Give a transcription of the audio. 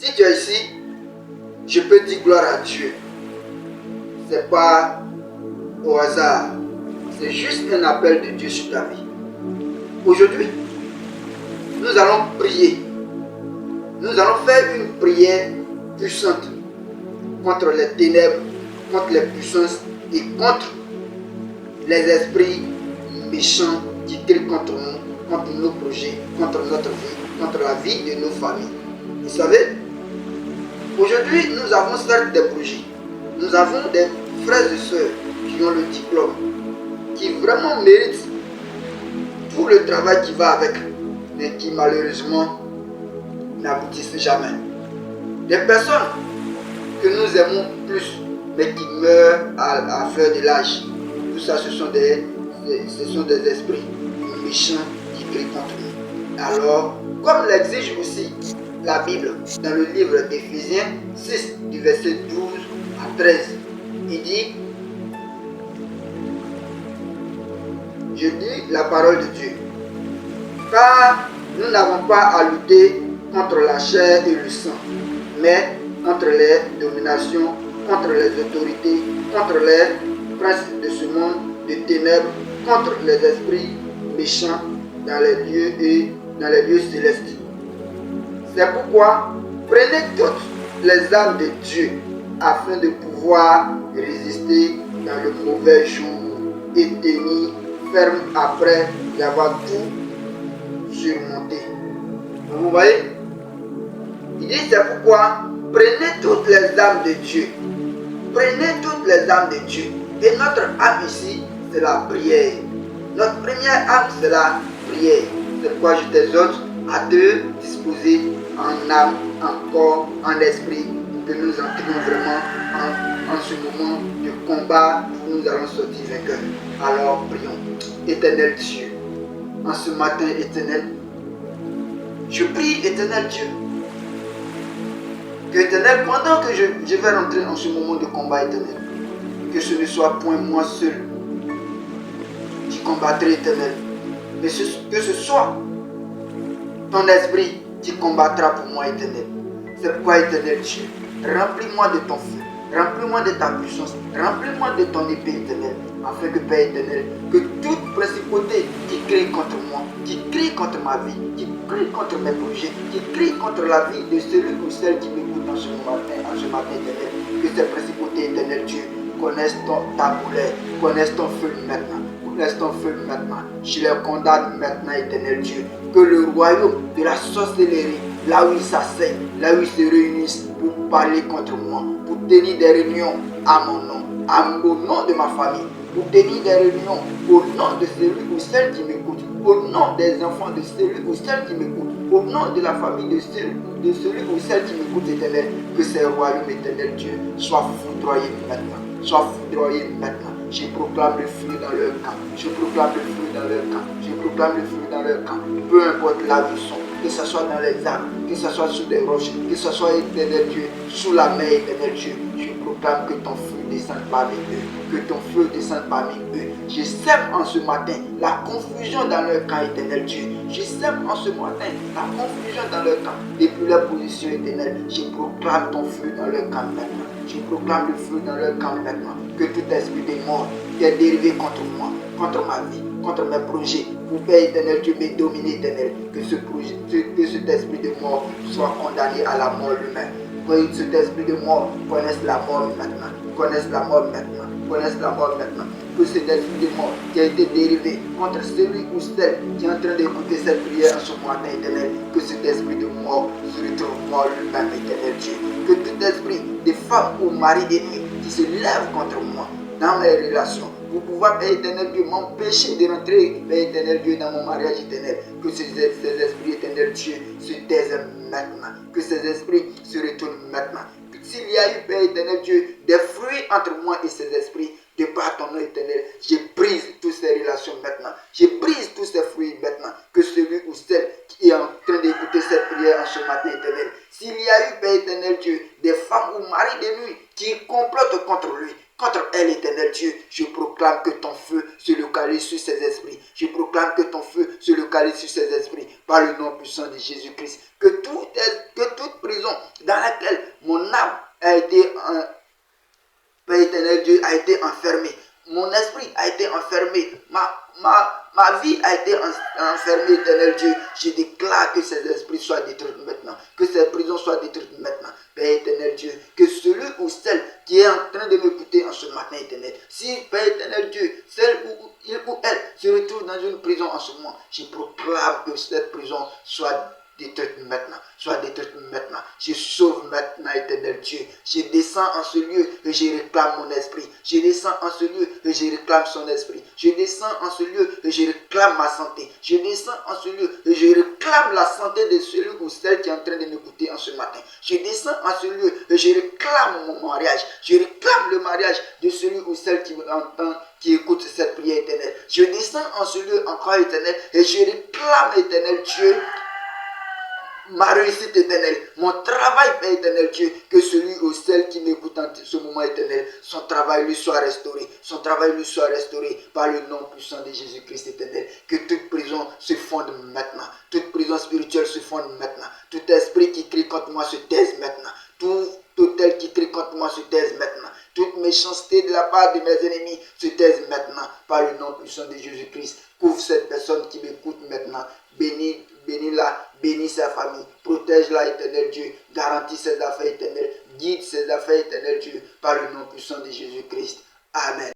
Si tu es ici, je peux dire gloire à Dieu. Ce n'est pas au hasard. C'est juste un appel de Dieu sur ta vie. Aujourd'hui, nous allons prier. Nous allons faire une prière puissante contre les ténèbres, contre les puissances et contre les esprits méchants qui crient contre nous, contre nos projets, contre notre vie, contre la vie de nos familles. Vous savez, aujourd'hui, nous avons certes des projets. Nous avons des frères et sœurs qui ont le diplôme, qui vraiment méritent tout le travail qui va avec, mais qui malheureusement n'aboutissent jamais. Des personnes que nous aimons plus, mais qui meurent à fleur de l'âge. Tout ça, ce sont des esprits méchants qui crient contre nous. Alors, comme l'exige aussi la Bible dans le livre d'Éphésiens 6, du verset 12 à 13, il dit, je dis la parole de Dieu, car nous n'avons pas à lutter contre la chair et le sang, mais contre les dominations, contre les autorités, contre les princes de ce monde de ténèbres, contre les esprits méchants dans les lieux et dans les lieux célestes. C'est pourquoi prenez toutes les armes de Dieu afin de pouvoir résister dans le mauvais jour et tenir ferme après avoir tout surmonté. Vous voyez? Il dit c'est pourquoi prenez toutes les armes de Dieu. Prenez toutes les armes de Dieu. Et notre arme ici, c'est la prière. Notre première arme, c'est la prière. C'est pourquoi je t'exhorte à te disposer en âme, en corps, en esprit, pour que nous entrions vraiment en ce moment de combat où nous allons sortir vainqueurs. Alors prions. Éternel Dieu, en ce matin éternel, je prie éternel Dieu, que éternel, pendant que je vais rentrer en ce moment de combat éternel, que ce ne soit point moi seul qui combattrai éternel, mais que ce soit ton esprit qui combattra pour moi éternel. C'est pourquoi éternel Dieu, remplis-moi de ton feu, remplis-moi de ta puissance, remplis-moi de ton épée éternelle, afin que Père éternel, que toute principauté qui crie contre moi, qui crie contre ma vie, qui crie contre mes projets, qui crie contre la vie de celui ou celle qui m'écoute en ce matin éternel, que ces principautés éternelles Dieu connaissent ta colère, connaissent ton feu maintenant. Laisse ton feu maintenant. Je les condamne maintenant, éternel Dieu. Que le royaume de la sorcellerie, là où ils s'asseyent, là où ils se réunissent pour parler contre moi, pour tenir des réunions à mon nom, au nom de ma famille, pour tenir des réunions au nom de celui ou celle qui m'écoute, au nom des enfants de celui ou celle qui m'écoute, au nom de la famille de celui ou celle qui m'écoute, éternel. Que ces royaumes, éternel Dieu, soient foudroyés maintenant. Soient foudroyés maintenant. Je proclame le feu dans leur camp. Je proclame le feu dans leur camp. Je proclame le feu dans leur camp. Peu importe là où ils sont, que ce soit dans les arbres, que ce soit sous des roches, que ce soit, éternel Dieu, sous la mer, éternel Dieu. Je proclame que ton feu descende parmi eux. Que ton feu descende parmi eux. Je sème en ce matin la confusion dans leur camp, éternel Dieu. Je sème en ce matin la confusion dans leur camp. Depuis leur position éternelle, je proclame ton feu dans leur camp maintenant. Je proclame le feu dans leur camp maintenant. Que tout esprit de mort qui est dérivé contre moi, contre ma vie, contre mes projets, pour Père éternel, Dieu m'est dominé éternel. Que cet esprit de mort soit condamné à la mort lui-même. Que cet esprit de mort connaisse la mort maintenant. Connaisse la mort maintenant. Connaisse la mort maintenant. Que cet esprit de mort qui a été dérivé contre celui ou celle qui est en train d'écouter cette prière en ce matin éternel. Que cet esprit de mort se retrouve mort lui-même éternel Dieu. Que tout esprit de femme ou mari d'ennemi qui se lève contre moi dans mes relations, pour pouvoir, Père éternel Dieu, m'empêcher de rentrer, Père éternel Dieu, dans mon mariage éternel. Que ces esprits éternel Dieu se taisent maintenant. Que ces esprits se retournent maintenant. S'il y a eu, Père éternel Dieu, des fruits entre moi et ces esprits, de par ton nom éternel, je brise toutes ces relations maintenant. Je brise tous ces fruits maintenant. Que celui ou celle qui est en train d'écouter cette prière en ce matin éternel, s'il y a eu, Père éternel Dieu, des femmes ou maris de nuit qui complotent contre lui, contre elle, éternel Dieu, je proclame que ton feu se localise sur ces esprits. Je proclame que ton feu se localise sur ces esprits par le nom puissant de Jésus-Christ. Que toute prison dans a été, Père éternel Dieu, a été enfermé. Mon esprit a été enfermé. Ma vie a été enfermée, éternel Dieu. Je déclare que ces esprits soient détruits maintenant. Que ces prisons soient détruites maintenant. Père éternel Dieu, que celui ou celle qui est en train de m'écouter en ce matin, éternel, si, Père éternel Dieu, celle ou il ou elle se retrouve dans une prison en ce moment, je proclame que cette prison soit détruite maintenant, soit détruite maintenant. Je sauve maintenant, éternel Dieu. Je descends en ce lieu et je réclame mon esprit. Je descends en ce lieu et je réclame son esprit. Je descends en ce lieu et je réclame ma santé. Je descends en ce lieu et je réclame la santé de celui ou celle qui est en train de m'écouter en ce matin. Je descends en ce lieu et je réclame mon mariage. Je réclame le mariage de celui ou celle qui m'entend, qui écoute cette prière éternelle. Je descends en ce lieu encore éternel et je réclame, éternel Dieu, ma réussite éternelle, mon travail, Père éternel Dieu, que celui ou celle qui m'écoute en ce moment éternel, son travail lui soit restauré, son travail lui soit restauré par le nom puissant de Jésus-Christ éternel. Que toute prison se fonde maintenant, toute prison spirituelle se fonde maintenant, tout esprit qui crie contre moi se taise maintenant, tout hôtel qui crie contre moi se taise maintenant, toute méchanceté de la part de mes ennemis se taise maintenant par le nom puissant de Jésus-Christ. Couvre cette personne qui m'écoute maintenant, bénis-la, bénis sa famille, protège-la, éternel Dieu, garantis ses affaires éternelles, guide ses affaires éternelles Dieu, par le nom puissant de Jésus-Christ. Amen.